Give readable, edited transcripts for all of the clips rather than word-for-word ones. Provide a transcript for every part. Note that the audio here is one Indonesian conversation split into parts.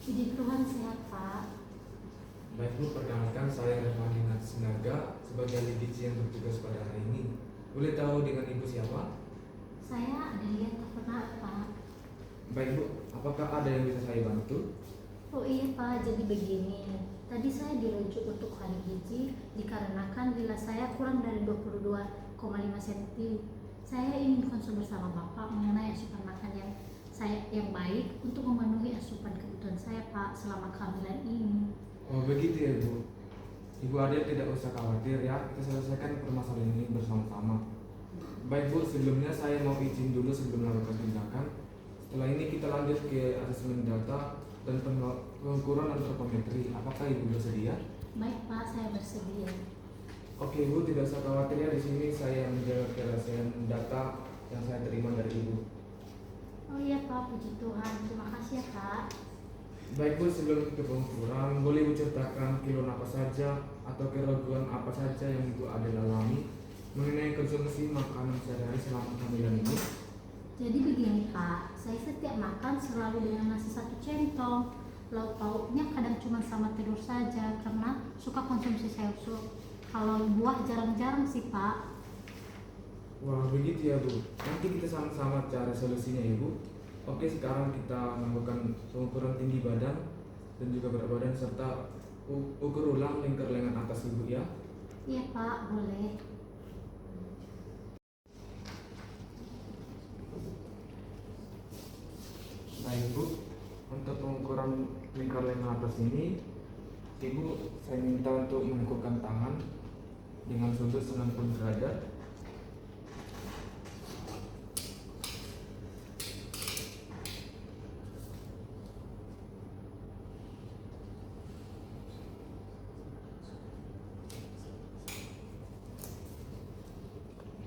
Puji Tuhan sehat, Pak. Baik Bu, perkenalkan saya Revani Sinaga sebagai ahli gizi yang bertugas pada hari ini. Boleh tahu dengan Ibu siapa? Saya Adelia Tapenat, Pak. Baik Bu, apakah ada yang bisa saya bantu? Oh iya, Pak, jadi begini. Tadi saya dirujuk untuk hari gizi dikarenakan bila saya kurang dari 22,5 cm. Saya ingin konsul bersama Bapak mengenai asupan makan yang baik untuk memenuhi asupan kebutuhan saya, Pak, selama kehamilan ini. Oh begitu ya Bu. Ibu Adel tidak usah khawatir ya, kita selesaikan permasalahan ini bersama-sama. Baik Bu, sebelumnya saya mau izin dulu sebelum melakukan tindakan. Setelah ini kita lanjut ke asesmen data dan pengukuran antropometri. Apakah Ibu bersedia? Baik, Pak, saya bersedia. Oke Ibu, tidak usah khawatir ya, di sini saya menjaga kerahasiaan data yang saya terima dari Ibu. Oh iya, Pak, puji Tuhan. Terima kasih ya, Pak. Baik Bu, sebelum ke pengukuran, boleh Ibu ceritakan kilo apa saja atau keraguan apa saja yang Ibu ada alami mengenai konsumsi makanan sehari-hari selama kehamilan ini? Jadi begini, Pak, saya setiap makan selalu dengan nasi 1 centong. Lauk pauknya kadang cuma sama telur saja karena suka konsumsi sayur sup. Kalau buah jarang-jarang sih, Pak. Wah begitu ya Bu, nanti kita sama-sama cari solusinya Ibu. Oke, sekarang kita melakukan pengukuran tinggi badan dan juga berat badan serta ukur ulang lingkar lengan atas Ibu ya. Iya, Pak, boleh. Baik Bu, untuk pengukuran lingkar lengan atas ini, Ibu saya minta untuk menekukkan tangan dengan sudut 90 derajat.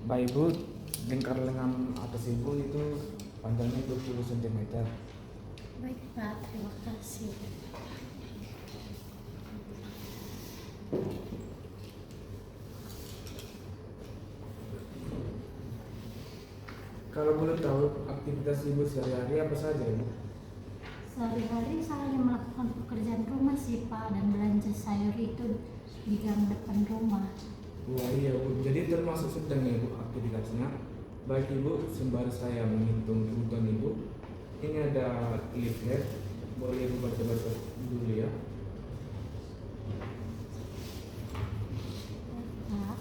Baik Bu, lingkar lengan atas Ibu itu panjangnya 20 cm. Baik, Pak, terima kasih. Kalau boleh tahu aktivitas Ibu sehari-hari apa saja Ibu? Sehari-hari saya hanya melakukan pekerjaan rumah sih, Pak, dan belanja sayur itu di gang depan rumah. Wah iya Bu, jadi termasuk sedang ya Bu aktivitasnya. Baik Ibu, sembari saya menghitung kebutuhan Ibu, ini ada leaflet, boleh Ibu baca-baca dulu ya. Pak,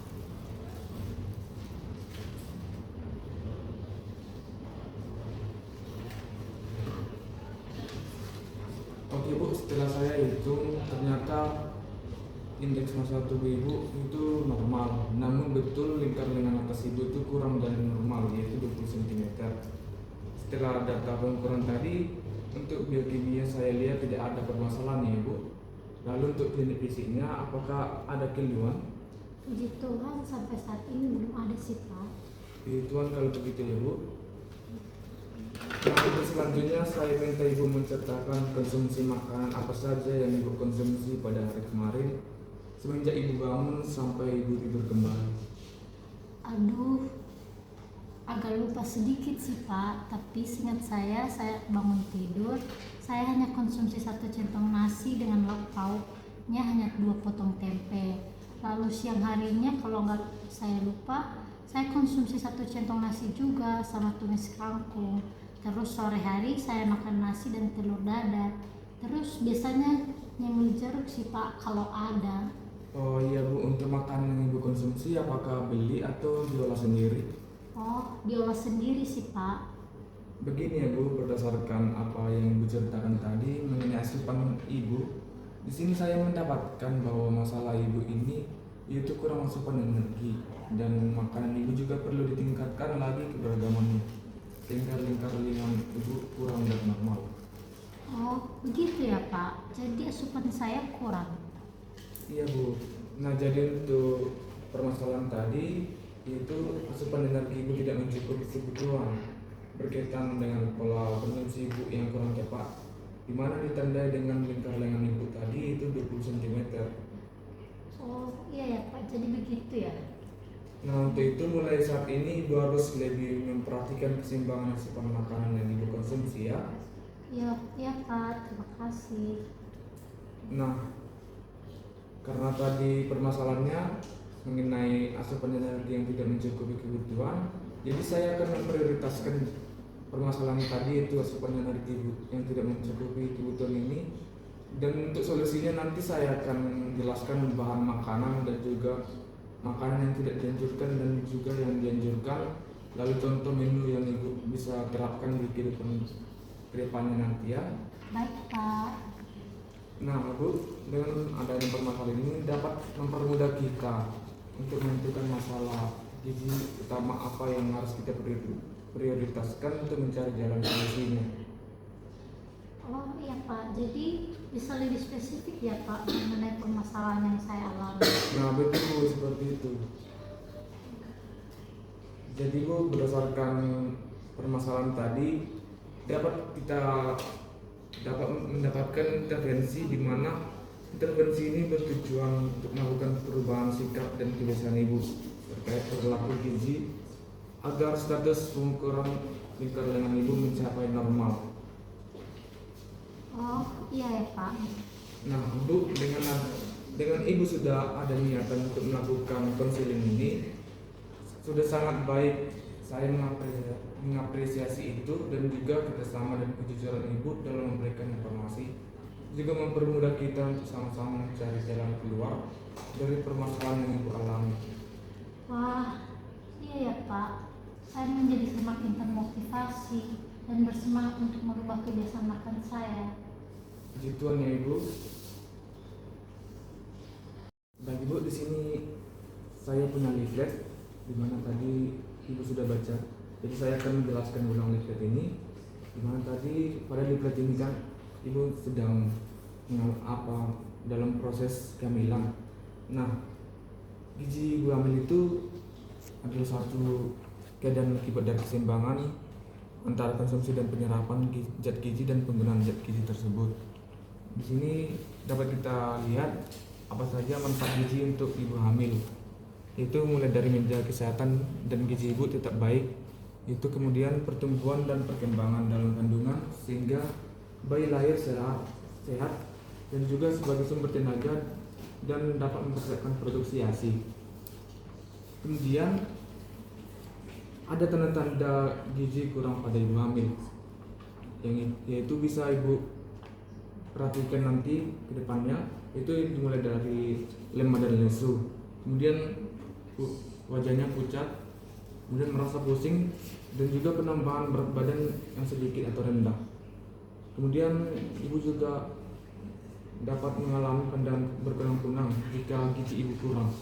Oke Bu, setelah saya hitung ternyata indeks massa tubuh Ibu itu normal. Namun betul lingkar lengan atas Ibu itu kurang dari normal, yaitu 20 cm. Setelah data pengukuran tadi, untuk biokimia saya lihat tidak ada permasalahan ya Ibu. Lalu untuk klinik fisiknya, apakah ada keluhan? puji Tuhan sampai saat ini belum ada sih, Pak. Tuhan kalau begitu ya Bu. Nah, untuk selanjutnya saya minta Ibu menceritakan konsumsi makanan apa saja yang Ibu konsumsi pada hari kemarin semenjak Ibu bangun sampai Ibu tidur kembali. Aduh, agak lupa sedikit sih, Pak, tapi seingat saya bangun tidur, saya hanya konsumsi 1 centong nasi dengan lauk pauknya hanya 2 potong tempe. Lalu siang harinya kalau nggak saya lupa, saya konsumsi 1 centong nasi juga sama tumis kangkung. Terus sore hari saya makan nasi dan telur dadar. Terus biasanya nyemil jeruk sih, Pak, kalau ada. Oh iya Bu, untuk makanan yang Ibu konsumsi apakah beli atau diolah sendiri? Oh, diolah sendiri sih, Pak. Begini ya Bu, berdasarkan apa yang Ibu ceritakan tadi mengenai asupan Ibu, di sini saya mendapatkan bahwa masalah Ibu ini yaitu kurang asupan energi dan makanan Ibu juga perlu ditingkatkan lagi keberagamannya. Lingkar-lingkar lengan Ibu kurang dari normal. Oh, begitu ya, Pak. Jadi asupan saya kurang. Iya Bu. Nah jadi untuk permasalahan tadi itu asupan energi Ibu tidak mencukupi kebutuhan berkaitan dengan pola konsumsi Ibu yang kurang tepat, di mana ditandai dengan lingkar lengan Ibu tadi itu 20 cm. Oh, iya ya, Pak. Jadi begitu ya. Nah untuk itu mulai saat ini Ibu harus lebih memperhatikan keseimbangan asupan makanan yang Ibu konsumsi ya. Ya, ya Pak, terima kasih. Nah, karena tadi permasalahannya mengenai asupan energi yang tidak mencukupi kebutuhan, jadi saya akan memprioritaskan permasalahan tadi, itu asupan energi yang tidak mencukupi kebutuhan ini. Dan untuk solusinya nanti saya akan jelaskan bahan makanan dan juga makanan yang tidak dianjurkan dan juga yang dianjurkan, lalu contoh menu yang ibu bisa terapkan di kedepannya nanti ya. Baik Pak. Nah Bu, dengan adanya permasalahan ini dapat mempermudah kita untuk menentukan masalah gizi utama apa yang harus kita prioritaskan untuk mencari jalan solusinya. Oh iya Pak, jadi bisa lebih spesifik ya Pak mengenai permasalahan yang saya alami. Nah betul seperti itu. Jadi Bu, berdasarkan permasalahan tadi dapat mendapatkan intervensi, di mana intervensi ini bertujuan untuk melakukan perubahan sikap dan kebiasaan ibu terkait perilaku gizi agar status pengukuran lingkar lengan ibu mencapai normal. Oh iya ya Pak. Nah Bu, dengan ibu sudah ada niatan untuk melakukan konseling ini, sudah sangat baik. Saya mengapresiasi itu, dan juga kerjasama dan kejujuran ibu dalam memberikan informasi juga mempermudah kita untuk sama-sama mencari jalan keluar dari permasalahan yang ibu alami. Wah, iya ya Pak. Saya menjadi semakin termotivasi dan bersemangat untuk merubah kebiasaan makan saya. Puji Tuhan ya ibu. Baik ibu, di sini saya punya leaflet di mana tadi ibu sudah baca. Jadi saya akan menjelaskan ulang leaflet ini. Di mana tadi pada leaflet ini kan ibu sedang dalam proses kehamilan. Nah, gizi ibu hamil itu adalah suatu keadaan akibat dari keseimbangan antara konsumsi dan penyerapan zat gizi dan penggunaan zat gizi tersebut. Di sini dapat kita lihat apa saja manfaat gizi untuk ibu hamil. Itu mulai dari menjaga kesehatan dan gizi ibu tetap baik, itu kemudian pertumbuhan dan perkembangan dalam kandungan sehingga bayi lahir sehat dan juga sebagai sumber tenaga dan dapat mempersiapkan produksi ASI. Kemudian ada tanda-tanda gizi kurang pada ibu hamil, yaitu bisa ibu perhatikan nanti ke depannya. Itu dimulai dari lemah dan lesu, kemudian wajahnya pucat, kemudian merasa pusing, dan juga penambahan berat badan yang sedikit atau rendah. Kemudian ibu juga dapat mengalami pandangan berkunang-kunang jika gizi ibu kurang.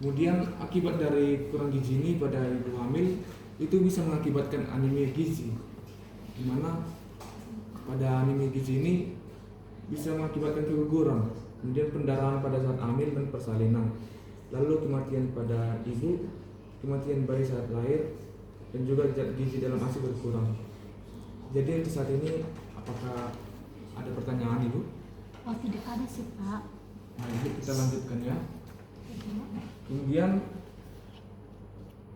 Kemudian akibat dari kurang gizi ini pada ibu hamil itu bisa mengakibatkan anemia gizi, di mana pada anemia gizi ini bisa mengakibatkan keguguran, kemudian pendarahan pada saat hamil dan persalinan, lalu kematian pada ibu, kematian bayi saat lahir, dan juga zat gizi dalam ASI berkurang. Jadi untuk saat ini apakah ada pertanyaan ibu? Oh tidak ada sih Pak. Nah ibu, kita lanjutkan ya. Kemudian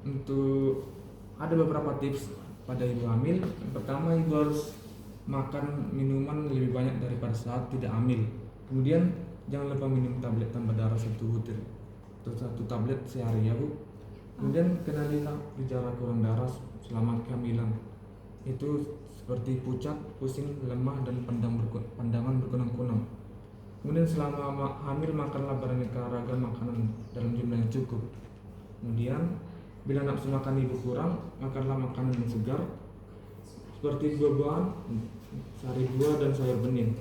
untuk ada beberapa tips pada ibu hamil. Yang pertama, ibu harus makan minuman lebih banyak daripada saat tidak hamil. Kemudian jangan lupa minum tablet tambah darah 1 butir atau 1 tablet sehari ya Bu. Kemudian kenalilah gejala kurang darah selama kehamilan. Itu seperti pucat, pusing, lemah, dan pandangan berkunang-kunang. Kemudian selama hamil makanlah beraneka ragam makanan dalam jumlah yang cukup. Kemudian bila nafsu makan ibu kurang, makanlah makanan yang segar seperti buah-buahan, sari buah, dan sayur bening.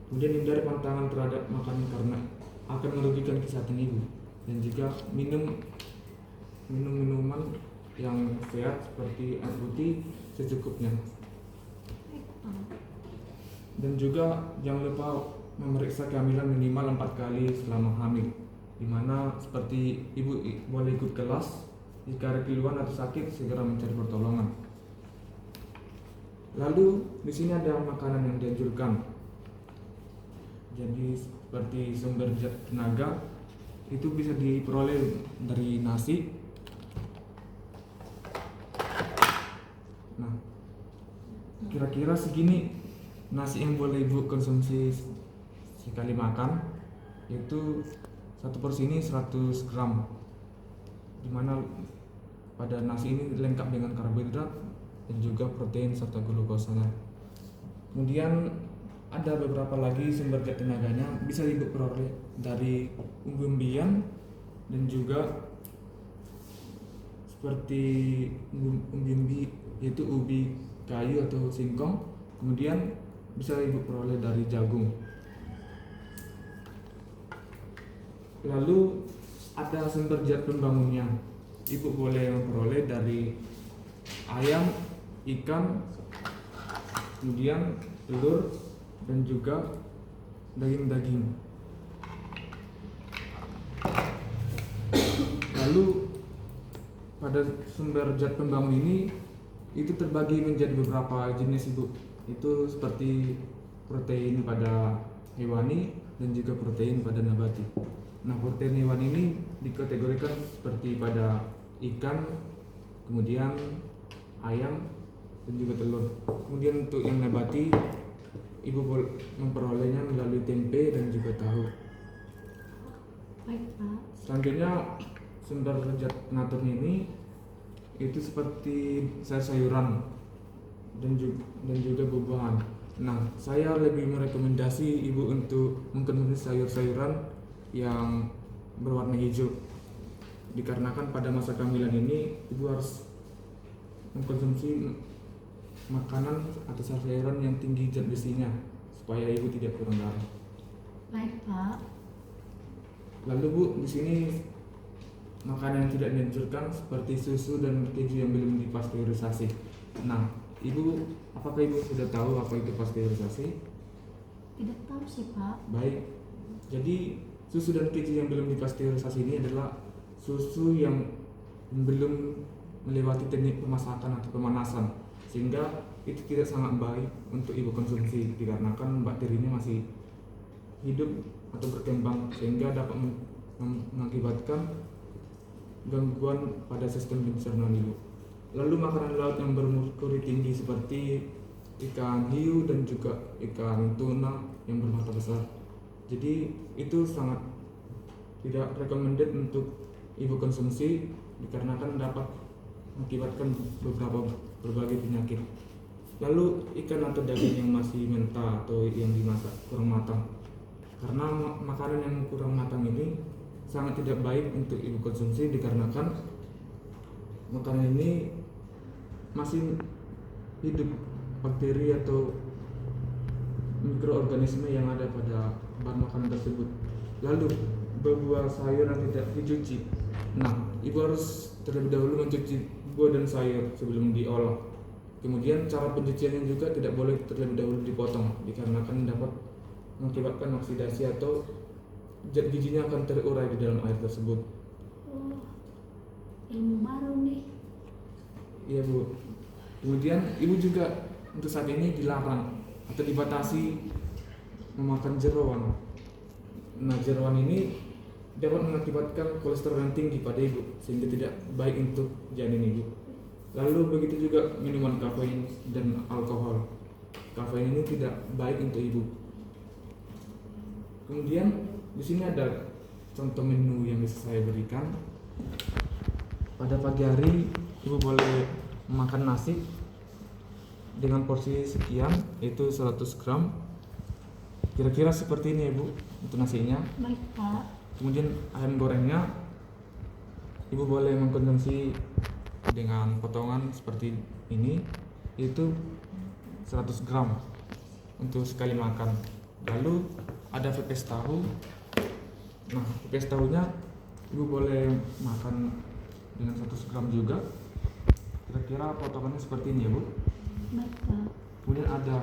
Kemudian hindari pantangan terhadap makanan karena akan merugikan kesehatan ibu. Dan juga minum minuman yang sehat seperti air putih secukupnya. Dan juga jangan lupa memeriksa kehamilan minimal 4 kali selama hamil, dimana seperti ibu boleh ikut kelas, jika ada keluhan atau sakit segera mencari pertolongan. Lalu di sini ada makanan yang dianjurkan. Jadi seperti sumber tenaga itu bisa diperoleh dari nasi. Nah, Kira-kira segini nasi yang boleh ibu konsumsi sekali makan, itu satu porsi ini 100 gram, dimana pada nasi ini lengkap dengan karbohidrat dan juga protein serta glukosanya. Kemudian ada beberapa lagi sumber zat tenaganya bisa ibu peroleh dari umbi-umbian dan juga seperti umbi-umbi yaitu ubi kayu atau singkong. Kemudian bisa ibu peroleh dari jagung. Lalu ada sumber zat pembangunnya, ibu boleh memperoleh dari ayam, ikan, kemudian telur dan juga daging-daging. Lalu pada sumber zat pembangun ini itu terbagi menjadi beberapa jenis ibu. Itu seperti protein pada hewani dan juga protein pada nabati. Nah, protein hewani ini dikategorikan seperti pada ikan, kemudian ayam dan juga telur. Kemudian untuk yang nabati ibu memperolehnya melalui tempe dan juga tahu. Baik Pak. Selanjutnya sumber zat naturnya ini itu seperti sayur-sayuran dan juga buah-buahan. Nah, saya lebih merekomendasi ibu untuk mengkonsumsi sayur-sayuran yang berwarna hijau, dikarenakan pada masa kehamilan ini ibu harus mengkonsumsi makanan atau sayur-sayuran yang tinggi zat besinya supaya ibu tidak kurang darah. Baik Pak. Lalu Bu, di sini makanan yang tidak dianjurkan seperti susu dan keju yang belum dipasteurisasi. Nah, ibu, apakah ibu sudah tahu apa itu pasteurisasi? Tidak tahu sih Pak. Baik, jadi susu dan keju yang belum dipasteurisasi ini adalah susu yang belum melewati teknik pemasakan atau pemanasan, sehingga itu tidak sangat baik untuk ibu konsumsi dikarenakan bakterinya masih hidup atau berkembang sehingga dapat mengakibatkan gangguan pada sistem pencernaan ibu. Lalu makanan laut yang bermerkuri tinggi seperti ikan hiu dan juga ikan tuna yang bermata besar, jadi itu sangat tidak recommended untuk ibu konsumsi dikarenakan dapat mengakibatkan berbagai penyakit. Lalu ikan atau daging yang masih mentah atau yang dimasak kurang matang, karena makanan yang kurang matang ini sangat tidak baik untuk ibu konsumsi dikarenakan makanan ini masih hidup bakteri atau mikroorganisme yang ada pada bahan makanan tersebut. Lalu buah sayur yang tidak dicuci. Nah, ibu harus terlebih dahulu mencuci buah dan sayur sebelum diolah. Kemudian cara pencuciannya juga tidak boleh terlebih dahulu dipotong dikarenakan dapat mengakibatkan oksidasi atau zat gizinya akan terurai di dalam air tersebut. Oh, ilmu baru nih. Iya Bu. Kemudian ibu juga untuk saat ini dilarang atau dibatasi memakan jeroan. Nah, jeroan ini dapat mengakibatkan kolesterol yang tinggi pada ibu sehingga tidak baik untuk janin ibu. Lalu begitu juga minuman kafein dan alkohol. Kafein ini tidak baik untuk ibu. Kemudian di sini ada contoh menu yang bisa saya berikan. Pada pagi hari ibu boleh makan nasi dengan porsi sekian, yaitu 100 gram. Kira-kira seperti ini ibu untuk nasinya. Baik Pak. Kemudian ayam gorengnya ibu boleh mengkonsumsi dengan potongan seperti ini, yaitu 100 gram untuk sekali makan. Lalu ada pepes tahu. Nah, pepes tahunya ibu boleh makan dengan 100 gram juga. Kira-kira potongannya seperti ini ya Bu. Baik Pak. Kemudian ada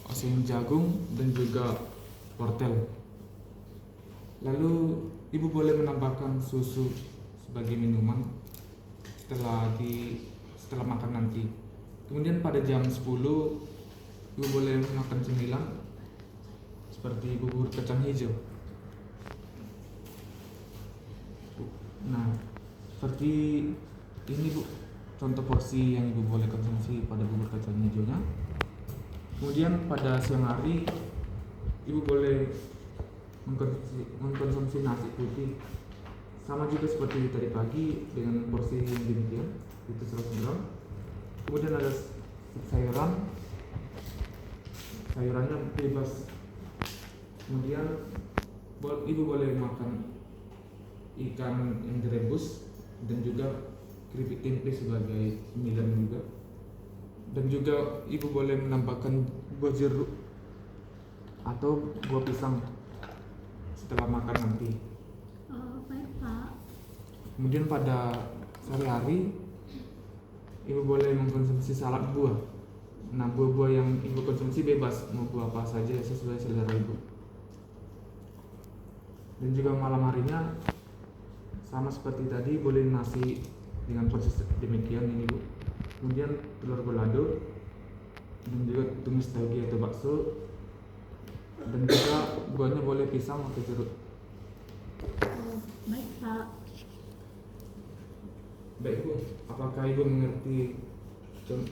oseng jagung dan juga wortel. Lalu ibu boleh menambahkan susu sebagai minuman setelah makan nanti. Kemudian pada jam 10 ibu boleh makan cemilan seperti bubur kacang hijau. Nah, seperti ini Bu contoh porsi yang ibu boleh konsumsi pada bubur kacang hijaunya. Kemudian pada siang hari ibu boleh mengkonsumsi nasi putih sama juga seperti tadi pagi dengan porsi yang demikian, itu 100 gram. Kemudian ada sayurannya bebas. Kemudian ibu boleh makan ikan yang direbus dan juga keripik tempe sebagai cemilan juga. Dan juga ibu boleh menambahkan buah jeruk atau buah pisang setelah makan nanti. Oh, baik Pak. Kemudian pada sehari-hari ibu boleh mengkonsumsi salad buah. Nah, buah-buah yang ibu konsumsi bebas, mau buah apa saja sesuai selera ibu. Dan juga malam harinya sama seperti tadi, boleh nasi dengan porsi demikian ini bu. Kemudian telur balado dan juga tumis tauge atau bakso, dan juga buahnya boleh pisang atau jeruk. Oh, baik Pak. Baik bu, apakah ibu mengerti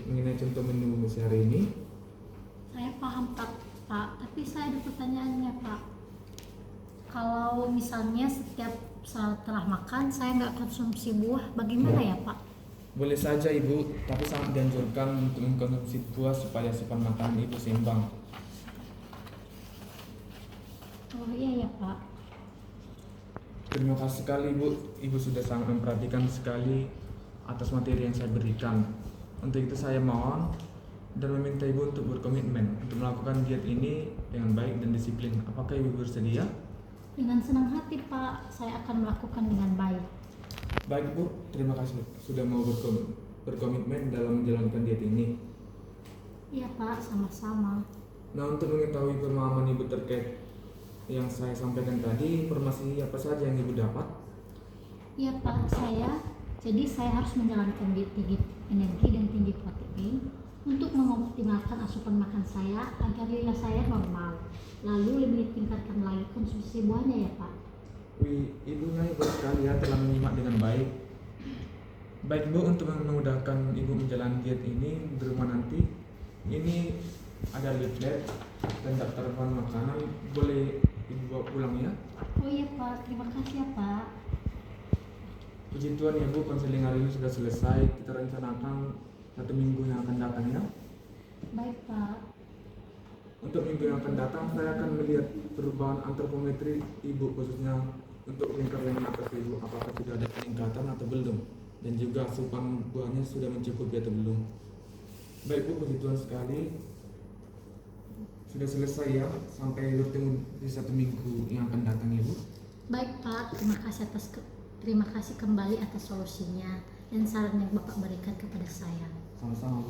mengenai contoh menu sehari ini? Saya paham Pak, tapi saya ada pertanyaannya Pak. Kalau misalnya setiap setelah makan saya nggak konsumsi buah, bagaimana ya Pak? Boleh saja ibu, tapi sangat dianjurkan untuk mengkonsumsi buah supaya asupan makanan ibu seimbang. Oh iya ya Pak. Terima kasih sekali ibu sudah sangat memperhatikan sekali atas materi yang saya berikan. Untuk itu saya mohon dan meminta ibu untuk berkomitmen untuk melakukan diet ini dengan baik dan disiplin. Apakah ibu bersedia? Dengan senang hati Pak, saya akan melakukan dengan baik. Baik bu, terima kasih sudah mau berkomitmen dalam menjalankan diet ini. Iya Pak, sama-sama. Nah, untuk mengetahui pemahaman ibu terkait yang saya sampaikan tadi, informasi apa saja yang ibu dapat? Iya Pak, jadi saya harus menjalankan diet tinggi energi dan tinggi protein untuk mengoptimalkan asupan makan saya agar lila saya normal. Lalu lebih ditingkatkan lagi konsumsi buahnya ya Pak. Wih, ibunya hebat sekali ya telah menyimak dengan baik. Baik bu, untuk memudahkan ibu menjalani diet ini di rumah nanti, ini ada leaflet dan daftar bahan makanan, boleh ibu bawa pulang ya. Oh iya Pak, terima kasih ya Pak. Puji Tuhan ya bu, konseling hari ini sudah selesai. Kita rencanakan 1 minggu yang akan datang ya. Baik Pak. Untuk minggu yang akan datang, saya akan melihat perubahan antropometri ibu, khususnya untuk lingkar lengan atas ibu, apakah sudah ada peningkatan atau belum, dan juga asupan buahnya sudah mencukupi atau belum. Baik bu, puji Tuhan sekali, sudah selesai ya. Sampai bertemu di 1 minggu yang akan datang ya bu. Baik Pak, terima kasih kembali atas solusinya dan saran yang Bapak berikan kepada saya. Sama-sama